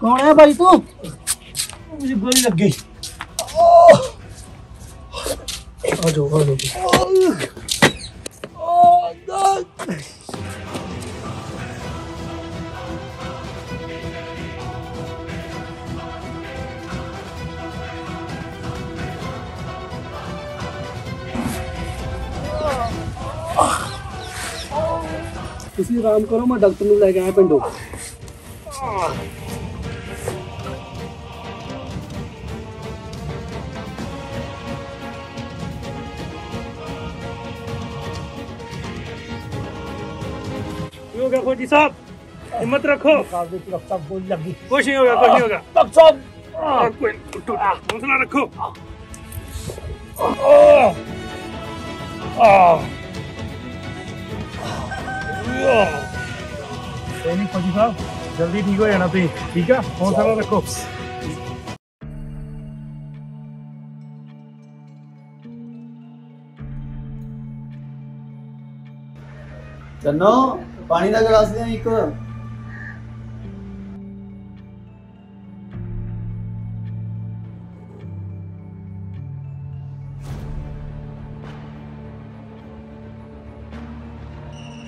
कौन है भाई तू? मुझे गोली लग गई। आ जाओ। तुसी आराम करो, मैं डॉक्टर नूं लेके आया पिंडों। होगा फौजी साहब, हिम्मत रखो। गोली लगी। कुछ नहीं होगा, कुछ नहीं होगा। डॉक्टर साहब कोई हौसला रखो। नहीं फौजी साहब, जल्दी ठीक हो जाना तुम, ठीक है? हौसला रखो। चन्नो पानी का गिलास दे एक।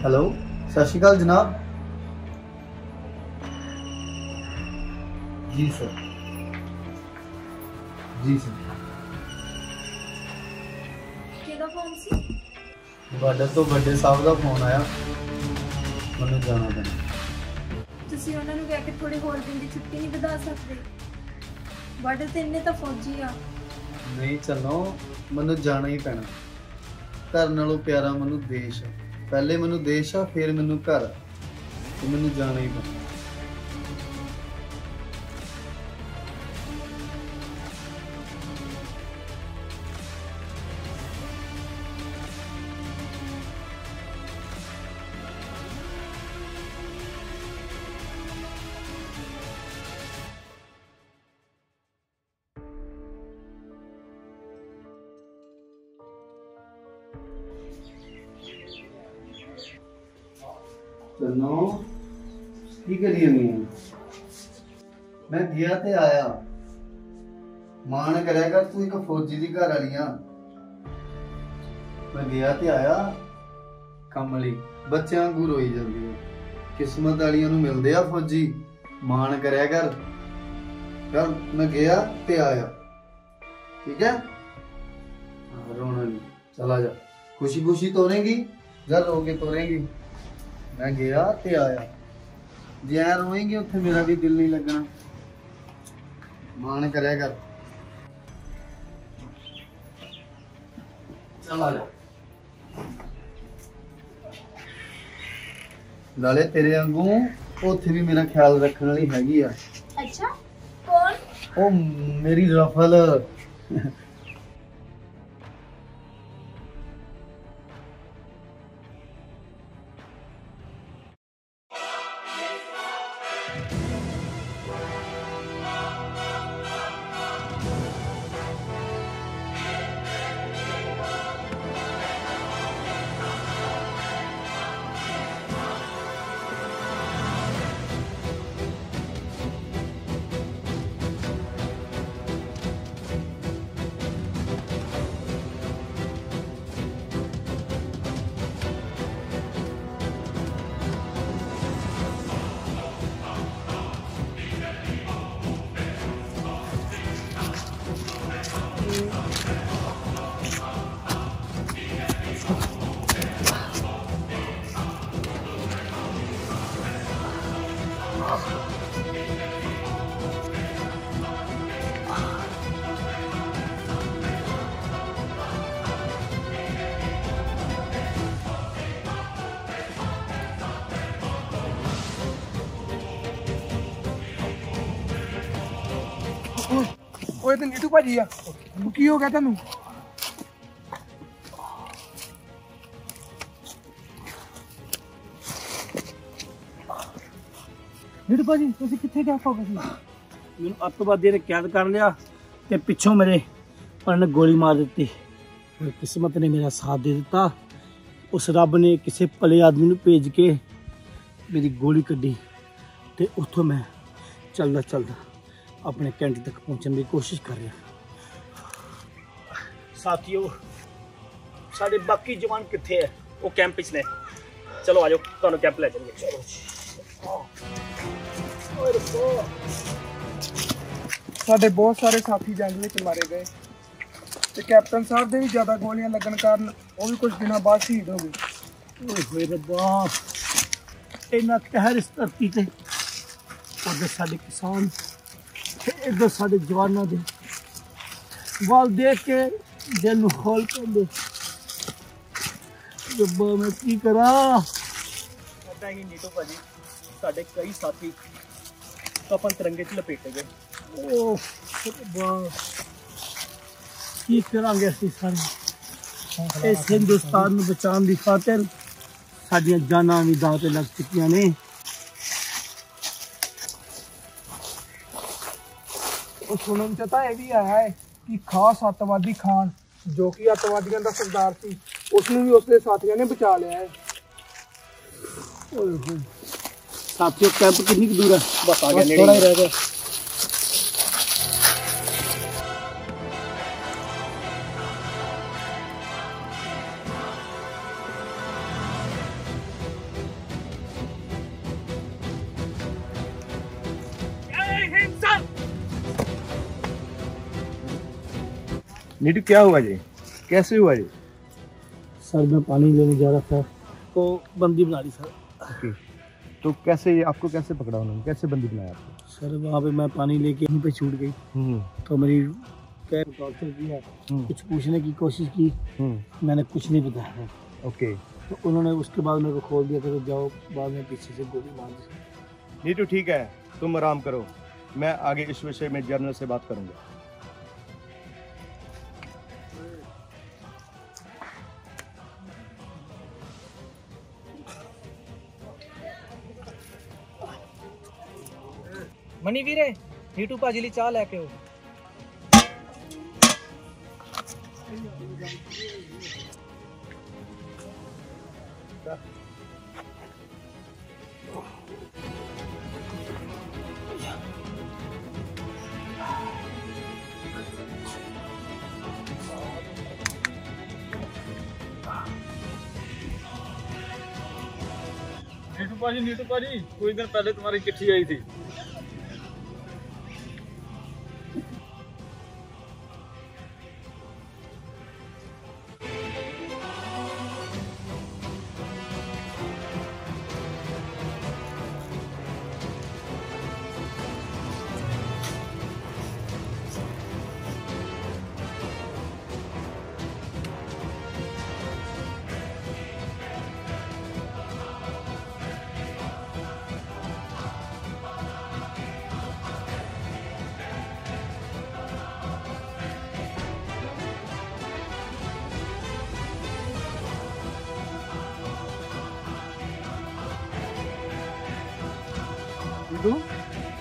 हेलो, सत श्री अकाल जनाब। जी सर, जी सर। ਕਿਹਦਾ ਫੋਨ ਸੀ? ਬਾਰਡਰ ਤੋਂ ਵੱਡੇ ਸਾਹਿਬ ਦਾ ਫੋਨ ਆਇਆ, ਮੈਨੂੰ ਜਾਣਾ ਪੈਣਾ। ਤੁਸੀਂ ਉਹਨਾਂ ਨੂੰ ਕਹਿ ਕੇ ਥੋੜੇ ਹੋਰ ਦਿਨ ਦੀ ਛੁੱਟੀ ਨਹੀਂ ਵਧਾ ਸਕਦੇ? ਬਾਰਡਰ ਤੇ ਇੰਨੇ ਤਾਂ ਫੌਜੀ ਆ। ਨਹੀਂ ਚੰਨੋ, ਮੈਨੂੰ ਜਾਣਾ ਹੀ ਪੈਣਾ। ਘਰ ਨਾਲੋਂ ਪਿਆਰਾ ਮੈਨੂੰ ਦੇਸ਼ ਆ। ਪਹਿਲੇ ਮੈਨੂੰ ਦੇਸ਼ ਆ, ਫਿਰ ਮੈਨੂੰ ਘਰ, ਤੇ ਮੈਨੂੰ ਜਾਣਾ ਹੀ ਪੈਣਾ। चन्नो की करिए नहीं, मैं गया ते आया। मान करेगा तू एक फौजी दी घर वाली। मैं गया ते आया, कमली बच्चों वांगू रोई जाती है। किस्मत वालियां नूं मिलदे आ फौजी, मान करया कर। चल मैं गया ते आया, ठीक है? रोना नहीं, चला जा। खुशी खुशी तोड़ेगी या रो के तोड़ेगी? मैं गया ते आया। जे ऐ रोएंगे उत्थे मेरा भी दिल नहीं लगना। मान करया कर। चल आ जा। नाले तेरे वांगू उत्थे भी मेरा ख्याल रखने वाली हैगी आ। अच्छा, कौन? ओ मेरी रफल। ओए तो नीटू भाजी आ, की हो गया तेनू? नीटू भाजी तुसी किथे गए हो? मैनू अतवादी ने कैद कर लिया ते पिछों मेरे उन्होंने गोली मार दी। किस्मत ने मेरा साथ दे दिता। उस रब ने किसी भले आदमी नूं भेज के मेरी गोली कड्डी ते उत्थों मैं चलदा चलदा अपने कैंट तक पहुंचने की कोशिश कर रहा। साथियों साडे बाकी जवान किथे है? वो कैंप विच ने। चलो आ जाओ तुहानू कैंप ले चलिए। साडे बहुत सारे साथी जंग में मारे गए ते कैप्टन साहब दे भी ज्यादा गोलियां लगन कारण वो भी कुछ दिनों बाद शहीद हो गए। ओए रब्बा इन्ना कहर इस धरती ते उधर साडे किसान इधर साडे जवानों दे वाल देख के दिल नूं खोल पांदे। रब्बा मैं की करा? पता ही नीटू भाजी साडे कई साथी कफन तिरंगे च लपेटे गए। ओह रब्बा की करांगे असीं सारे? इस हिंदुस्तान नूं बचाउण दी खातिर साडियां जानां भी दांव ते लग चुकियां ने। सुनन च तां यह भी आया है कि खास अतवादी खान जो कि अतवादियों का सरदार सी उसनूं भी उसके साथियों ने बचा लिया है। साथियों कैंप कितनी दूर है? बस आ गया, थोड़ा ही रह गया। नीटू क्या हुआ जी? कैसे हुआ जी? सर मैं पानी लेने जा रहा था तो बंदी बना ली सर। ओके तो कैसे आपको कैसे पकड़ा उन्होंने? कैसे बंदी बनाया आपको? सर वहाँ पे मैं पानी लेके वहीं पे छूट गई तो मेरी कैब टॉर्चर किया, कुछ पूछने की कोशिश की, मैंने कुछ नहीं बताया। ओके तो उन्होंने उसके बाद मेरे को खोल दिया था तो जाओ, बाद में पीछे से गोली मार दी। नीटू ठीक है, तुम आराम करो, मैं आगे इस विषय में जनरल से बात करूंगा। मनी वीरे नीटू भाजी ली चाह लैके आओ। नीटू पाजी कुछ दिन पहले तुम्हारी चिट्ठी आई थी।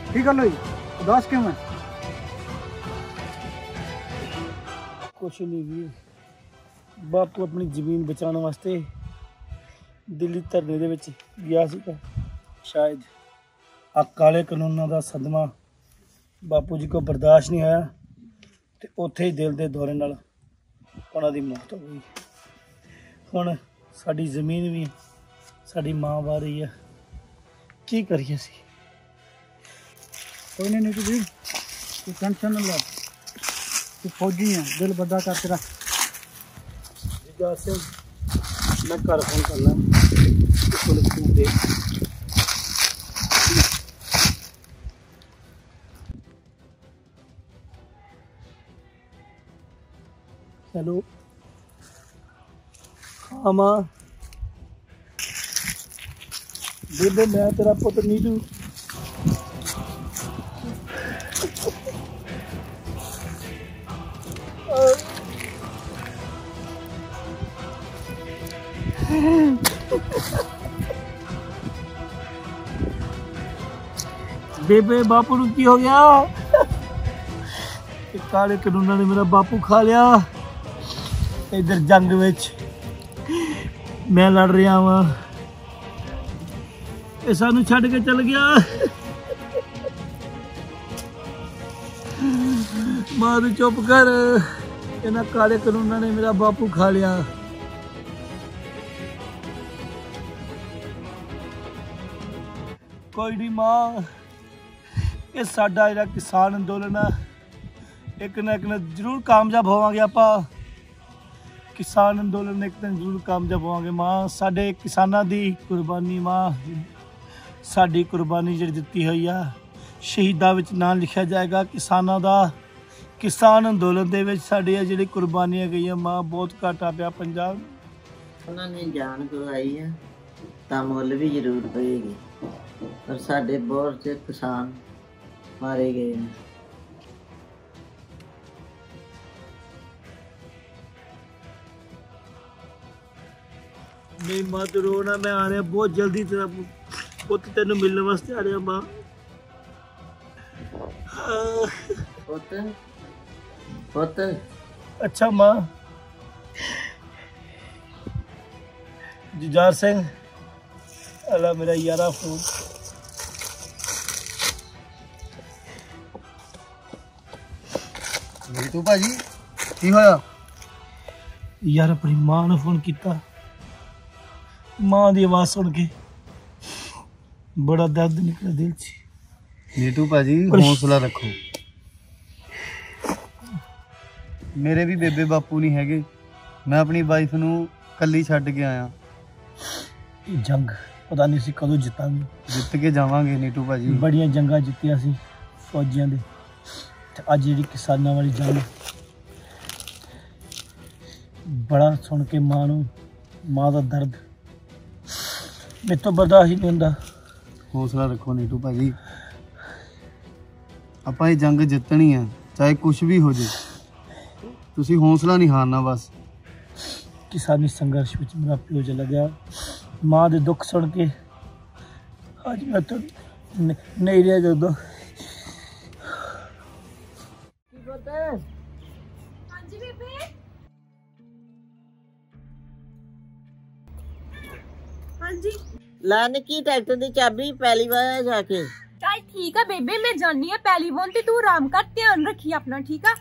ठीक है लोई उदास क्यों है? कुछ नहीं भी बापू अपनी जमीन बचाने वास्ते दिल्ली धरने दे विच गया सीगा। शायद आ काले कानूनां दा सदमा बापू जी को बर्दाश्त नहीं होया ते उत्थे ही दिल दे दौरे नाल उन्हां दी मौत हो गई। हुण साडी जमीन भी साडी मां वाह रही है, की करिए असीं? कोई नहीं नीटू जी तू टेंशन न ले, तू फौजी है, दिल बड़ा करके रख। से मैं घर फोन करना पुलिस को दे। हेलो हाँ मां, बेबे मैं तेरा पुत्र नीटू। ਬੇਬੇ ਬਾਪੂ ਨੂੰ ਕੀ ਹੋ ਗਿਆ? ਇਹ ਕਾਲੇ ਕਾਨੂੰਨਾਂ ਨੇ ਮੇਰਾ ਬਾਪੂ ਖਾ ਲਿਆ। ਇਧਰ ਜੰਗ ਵਿੱਚ ਮੈਂ ਲੜ ਰਿਹਾ ਵਾਂ, ਇਹ ਸਾਨੂੰ ਛੱਡ ਕੇ ਚਲ ਗਿਆ। ਮਾਂ ਤੂੰ ਚੁੱਪ ਕਰ, ਇਹਨਾਂ ਕਾਲੇ ਕਾਨੂੰਨਾਂ ਨੇ ਮੇਰਾ ਬਾਪੂ ਖਾ ਲਿਆ। ਕੋਈ ਨਹੀਂ ਮਾਂ, ਇਹ ਸਾਡਾ ਜਿਹੜਾ ਕਿਸਾਨ ਅੰਦੋਲਨ ਆ, ਇੱਕ ਨਾ ਜ਼ਰੂਰ ਕਾਮਯਾਬ ਹੋਵਾਂਗੇ ਆਪਾਂ। ਕਿਸਾਨ ਅੰਦੋਲਨ ਇੱਕ ਦਿਨ ਜ਼ਰੂਰ ਕਾਮਯਾਬ ਹੋਵਾਂਗੇ ਮਾਂ। ਸਾਡੇ ਕਿਸਾਨਾਂ ਦੀ ਕੁਰਬਾਨੀ ਮਾਂ, ਸਾਡੀ ਕੁਰਬਾਨੀ ਜਿਹੜੀ ਦਿੱਤੀ ਹੋਈ ਆ, ਸ਼ਹੀਦਾਂ ਵਿੱਚ ਨਾਂ ਲਿਖਿਆ ਜਾਏਗਾ ਕਿਸਾਨਾਂ ਦਾ। ਕਿਸਾਨ ਅੰਦੋਲਨ ਦੇ ਵਿੱਚ ਸਾਡੀਆਂ ਜਿਹੜੀ ਕੁਰਬਾਨੀਆਂ ਗਈਆਂ ਮਾਂ, ਬਹੁਤ ਘਾਟਾ ਪਿਆ ਪੰਜਾਬ। ਉਹਨਾਂ ਨੇ ਜਾਨ ਗਵਾਈ ਹੈ ਤਾਂ ਮੁੱਲ ਵੀ ਜ਼ਰੂਰ ਪਏਗੀ, ਪਰ ਸਾਡੇ ਬਹੁਤ ਸੇ ਕਿਸਾਨ ਮਾਰੇ ਗਏ ਨੇ। ਨਹੀਂ ਮਾਂ ਤੂੰ ਰੋ ਨਾ, ਮੈਂ ਆ ਰਿਹਾ ਬਹੁਤ ਜਲਦੀ, ਤੇਰਾ ਪੁੱਤ ਤੈਨੂੰ ਮਿਲਣ ਵਾਸਤੇ ਆ ਰਿਹਾ ਮਾਂ। ਪੁੱਤ ਪੁੱਤ ਅੱਛਾ ਮਾਂ। ਜੁਝਾਰ ਸਿੰਘ, ਅੱਲਾ ਮੇਰਾ ਯਾਰਾ ਫੋਨ। ਨੀਟੂ ਭਾਜੀ ਕੀ ਹੋਇਆ? ਯਾਰ ਆਪਣੀ ਮਾਂ ਨੂੰ ਫੋਨ ਕੀਤਾ, ਮਾਂ ਦੀ ਆਵਾਜ਼ ਸੁਣ ਕੇ ਬੜਾ ਦਰਦ ਨਿਕਲਿਆ ਦਿਲ 'ਚ। ਨੀਟੂ ਭਾਜੀ ਹੌਸਲਾ ਰੱਖੋ, ਮੇਰੇ ਵੀ ਬੇਬੇ ਬਾਪੂ ਨਹੀਂ ਹੈਗੇ, ਮੈਂ ਆਪਣੀ ਵਾਈਫ ਨੂੰ ਕੱਲੀ ਛੱਡ ਕੇ ਆਇਆ। ਇਹ ਜੰਗ ਪਤਾ ਨਹੀਂ ਸੀ ਕਦੋਂ ਜਿੱਤਾਂਗੇ। ਜਿੱਤ ਕੇ ਜਾਵਾਂਗੇ ਨੀਟੂ ਭਾਜੀ। ਬੜੀਆਂ ਜੰਗਾਂ ਜਿੱਤੀਆਂ ਸੀ ਫੌਜੀਆਂ ਦੇ, ਤੇ ਅੱਜ ਜਿਹੜੀ ਕਿਸਾਨਾਂ ਵਾਲੀ ਜੰਗ, ਬੜਾ ਸੁਣ ਕੇ ਮਾਂ ਨੂੰ, ਮਾਂ ਦਾ ਦਰਦ ਮੇਰੇ ਤੋਂ ਬਰਦਾਸ਼ਤ ਹੀ ਨਹੀਂ ਹੁੰਦਾ। ਹੌਸਲਾ ਰੱਖੋ ਨੀਟੂ ਭਾਜੀ, ਆਪਾਂ ਇਹ ਜੰਗ ਜਿੱਤਣੀ ਹੈ ਚਾਹੇ ਕੁਝ ਵੀ ਹੋ ਜੇ। ਤੁਸੀਂ ਹੌਸਲਾ ਨਹੀਂ ਹਾਰਨਾ ਬਸ। ਕਿਸਾਨੀ ਸੰਘਰਸ਼ ਵਿੱਚ ਮੇਰਾ ਪਿਓ ਚਲਾ ਗਿਆ, ਮਾਂ ਦੇ ਦੁੱਖ ਸੁਣ ਕੇ ਅੱਜ ਮੈਂ ਤਾਂ ਨਹੀਂ ਰਿਹਾ। ਜਦੋਂ ਹਾਂਜੀ ਬੇਬੇ। ਹਾਂਜੀ ਲੈ ਨਿੱਕੀ ਟਰੈਕਟਰ ਦੀ ਚਾਬੀ ਪਹਿਲੀ ਵਾਰ ਜਾ ਕੇ। ਚੱਲ ਠੀਕ ਆ ਬੇਬੇ, ਮੈਂ ਜਾਣੀ ਆ ਪਹਿਲੀ ਵਾਰ, ਤੇ ਤੂੰ ਆਰਾਮ ਕਰ, ਧਿਆਨ ਰੱਖੀ ਆਪਣਾ, ਠੀਕ ਆ?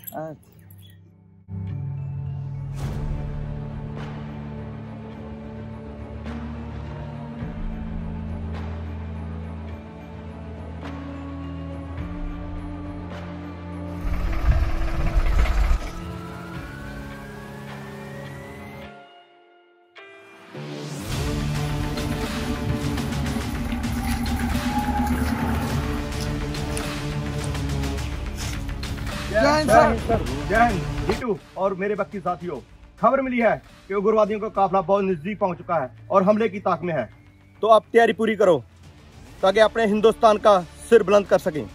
जय हिंद नीटू और मेरे बाकी साथियों, खबर मिली है कि उग्रवादियों का काफिला बहुत नजदीक पहुंच चुका है और हमले की ताक में है। तो आप तैयारी पूरी करो ताकि अपने हिंदुस्तान का सिर बुलंद कर सकें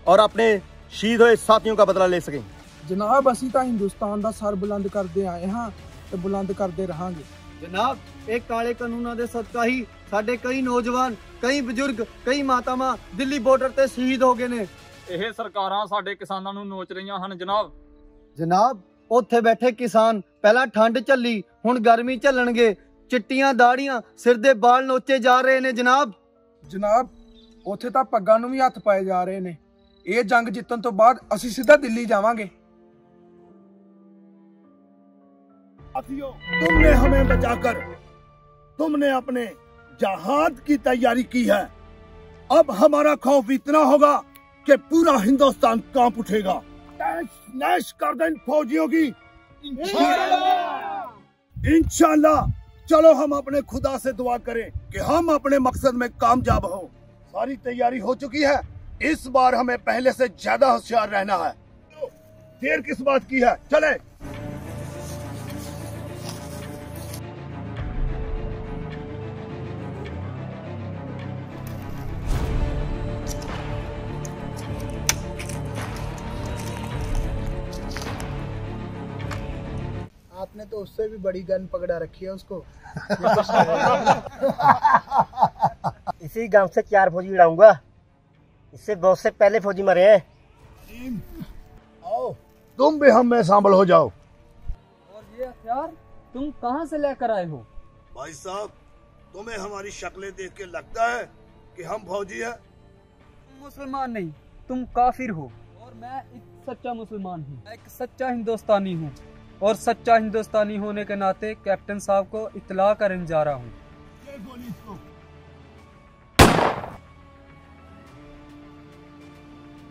और अपने शहीद हुए साथियों का बदला ले सकें। ਜਨਾਬ ਅਸੀਂ ਤਾਂ ਹਿੰਦੁਸਤਾਨ ਦਾ ਸਰ ਬੁਲੰਦ ਕਰਦੇ ਆਏ ਹਾਂ ਤੇ ਬੁਲੰਦ ਕਰਦੇ ਰਹਾਂਗੇ। ਜਨਾਬ ਇਹ ਕਾਲੇ ਕਾਨੂੰਨਾਂ ਦੇ ਸਦਕਾ ਹੀ ਸਾਡੇ ਕਈ ਨੌਜਵਾਨ, ਕਈ ਬਜ਼ੁਰਗ, ਕਈ ਮਾਤਾਵਾਂ ਦਿੱਲੀ ਬਾਰਡਰ ਤੇ ਸ਼ਹੀਦ ਹੋ ਗਏ ਨੇ। ਇਹ ਸਰਕਾਰਾਂ ਸਾਡੇ ਕਿਸਾਨਾਂ ਨੂੰ ਨੋਚ ਰਹੀਆਂ ਹਨ ਜਨਾਬ। ਜਨਾਬ ਉੱਥੇ ਬੈਠੇ ਕਿਸਾਨ ਪਹਿਲਾਂ ਠੰਡ ਝੱਲੀ, ਹੁਣ ਗਰਮੀ ਝੱਲਣਗੇ। ਚਿੱਟੀਆਂ ਦਾੜੀਆਂ, ਸਿਰ ਦੇ ਵਾਲ ਨੋਚੇ ਜਾ ਰਹੇ ਨੇ ਜਨਾਬ। ਜਨਾਬ ਉੱਥੇ ਤਾਂ ਪੱਗਾਂ ਨੂੰ ਵੀ ਹੱਥ ਪਾਏ ਜਾ ਰਹੇ ਨੇ। ਇਹ ਜੰਗ ਜਿੱਤਣ ਤੋਂ ਬਾਅਦ ਅਸੀਂ ਸਿੱਧਾ ਦਿੱਲੀ ਜਾਵਾਂਗੇ। साथियों, तुमने हमें बचाकर तुमने अपने जहाद की तैयारी की है। अब हमारा खौफ इतना होगा कि पूरा हिंदुस्तान कांप उठेगा। नैश कर दें फौजियों की इंशाल्लाह। चलो हम अपने खुदा से दुआ करें कि हम अपने मकसद में कामयाब हो। सारी तैयारी हो चुकी है, इस बार हमें पहले से ज्यादा होशियार रहना है। देर किस बात की है, चले। आपने तो उससे भी बड़ी गन पकड़ा रखी है उसको। इसी गन से 4 फौजी उड़ाऊंगा। इससे बहुत से पहले फौजी मरे हैं। आओ, तुम भी हम में शामिल हो जाओ। और ये हथियार तुम कहाँ से लेकर आए हो? भाई साहब, तुम्हें हमारी शक्लें देख के लगता है कि हम फौजी हैं? मुसलमान नहीं, तुम काफिर हो और मैं एक सच्चा मुसलमान हूँ, एक सच्चा हिंदुस्तानी हूँ और सच्चा हिंदुस्तानी होने के नाते कैप्टन साहब को इत्तला करने जा रहा हूँ।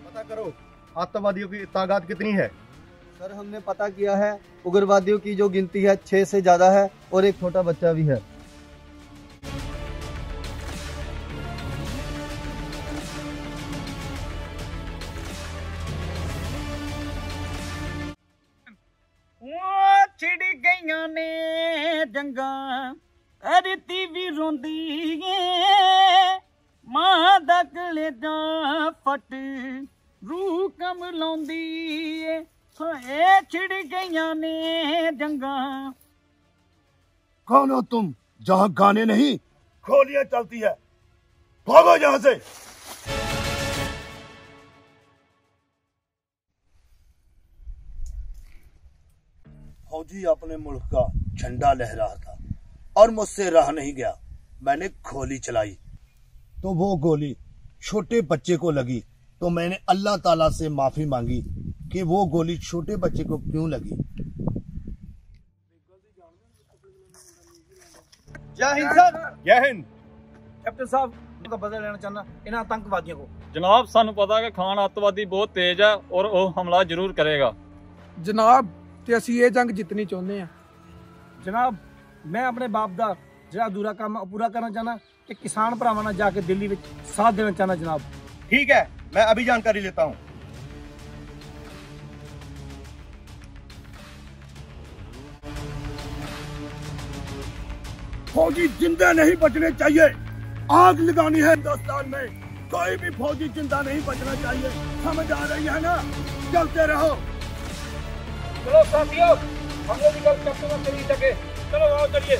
पता करो आतंकवादियों की तादाद कितनी है। सर, हमने पता किया है, उग्रवादियों की जो गिनती है 6 से ज्यादा है और एक छोटा बच्चा भी है। छिड़ गईयां ने जंगा करती भी रोंदी मां दा कलेजा फट रूह कम लाउंदी ए छिड़ गईयां ने जंगा। कौन हो तुम? जहाँ गाने नहीं गोलियां चलती है, भागो यहाँ से। फौजी अपने मुल्क का झंडा लहरा था और मुझसे रहा नहीं गया। मैंने गोली चलाई तो वो गोली छोटे बच्चे को लगी, तो मैंने अल्लाह ताला से माफी मांगी कि वो गोली छोटे बच्चे को क्यों लगी। जय हिंद सर। जय हिंद। कैप्टन साहब, मैं बदला लेना चाहना इन आतंकवादियों को। जनाब, सानू पता है कि खान अतवादी बहुत तेज है और वो हमला जरूर करेगा। जनाब, ते असीं ये जंग जितनी चाਹੁੰਦੇ हैं। जनाब, मैं अपने बाप का जो अधूरा काम पूरा करना चाहना कि किसान भरावां नाल जाके दिल्ली में साथ देना चाहना। जनाब ठीक है, मैं अभी जानकारी लेता हूँ। फौजी जिंदा नहीं बचने चाहिए, आग लगानी है हिंदुस्तान में। कोई भी फौजी जिंदा नहीं बचना चाहिए, समझ आ रही है ना? चलते रहो। चलो साथियों, हम लोग निकल कैप्टन से नहीं सके। चलो आओ, चलिए।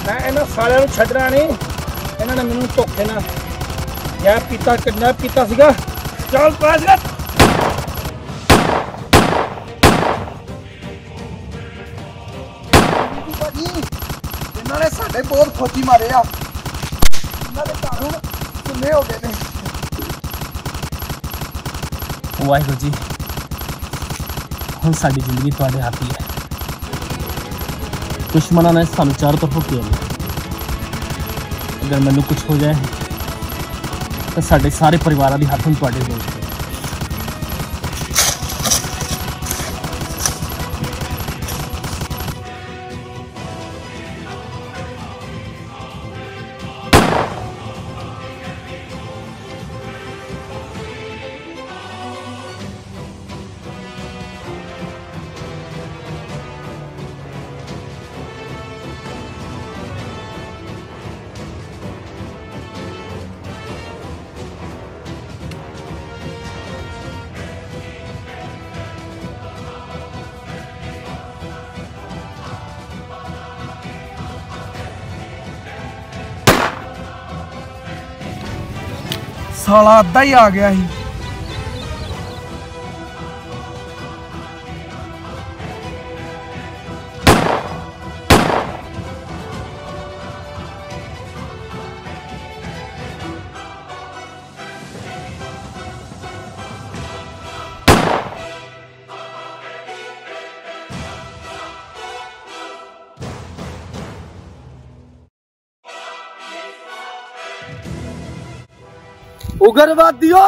मैं इन्होंने सालियां नूं छड्डना नहीं। इन्होंने मैनूं धोखे नाल गैप कीता, किडनैप कीता सीगा। चल पास कर। इन्होंने साडे बहुत फौजी मारे आ। इन्होंने घर हुण सुन्ने हो गए ने। वाहिगुरू जी, हुण साडी जिंदगी तुहाडे हत्थ ही है। दुश्मनों ने सानू चारों तरफों किया है। अगर मैनू कुछ हो जाए तो साडे सारे परिवार की हाथ में तुहाडे होण। साला अद्धा ही आ गया ही। उग्रवादियों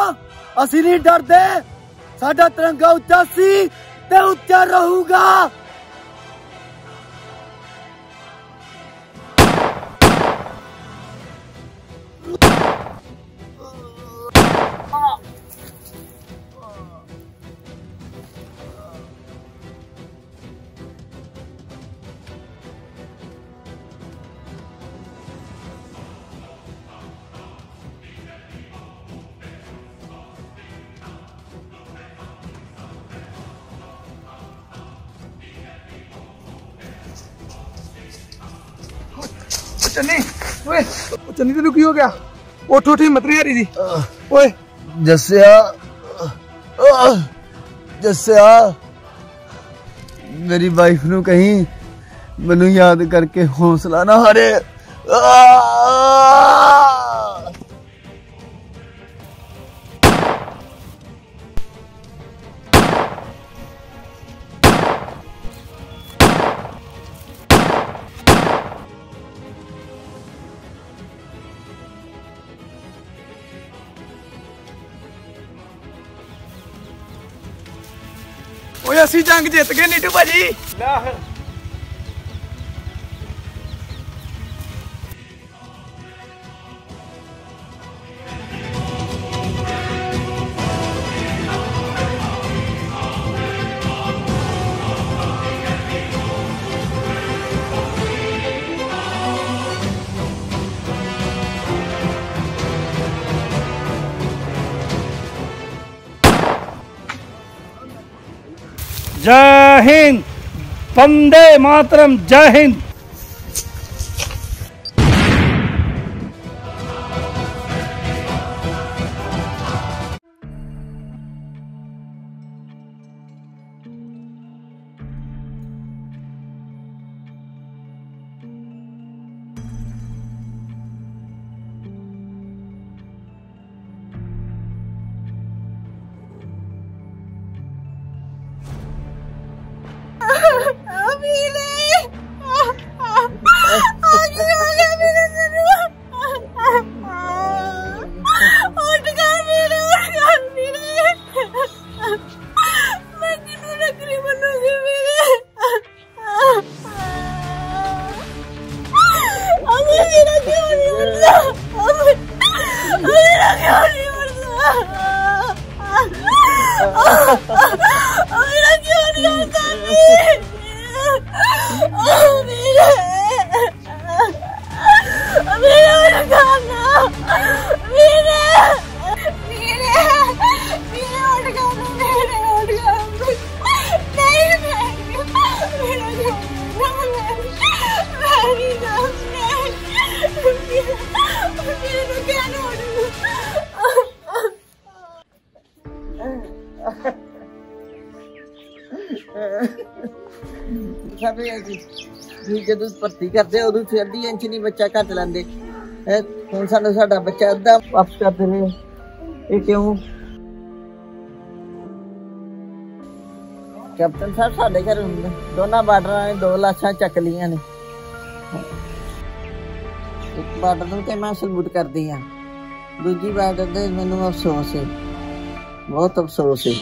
ਅਸੀਂ नहीं डरते साडा तिरंगा उच्चा सी ते उच्चा रहूगा। चन्नी ओए चन्नी तेन की हो गया? उठ उठ हिम्मत नहीं हारी दी। ओए जस्या जस्या मेरी वाइफ नू कहीं मैनू याद करके हौसला ना हारे। ओए असी जंग जित गए नीटू भाजी। जय हिंद, वंदे मातरम, जय हिंद। ਜਦੋਂ ਭਰਤੀ ਕਰਦੇ ਉਦੋਂ ਫਿਰ ਅੱਧੀ ਇੰਚ ਨਹੀਂ ਬੱਚਾ ਘੱਟ ਲੈਂਦੇ। ਹੁਣ ਸਾਨੂੰ ਸਾਡਾ ਬੱਚਾ ਅੱਧਾ ਵਾਪਸ ਕਰਦੇ ਨੇ, ਇਹ ਕਿਉਂ? ਕੈਪਟਨ ਸਾਹਿਬ ਸਾਡੇ ਘਰ ਦੋਨਾਂ ਬਾਰਡਰਾਂ ਨੇ 2 ਲਾਸ਼ਾਂ ਚੱਕ ਲੀਆਂ ਨੇ। ਇੱਕ ਬਾਰਡਰ ਨੂੰ ਤੇ ਮੈਂ ਸਲੂਟ ਕਰਦੀ ਹਾਂ, ਦੂਜੀ ਬਾਰਡਰ ਦੇ ਮੈਨੂੰ ਅਫਸੋਸ ਹੈ, ਬਹੁਤ ਅਫਸੋਸ ਹੈ।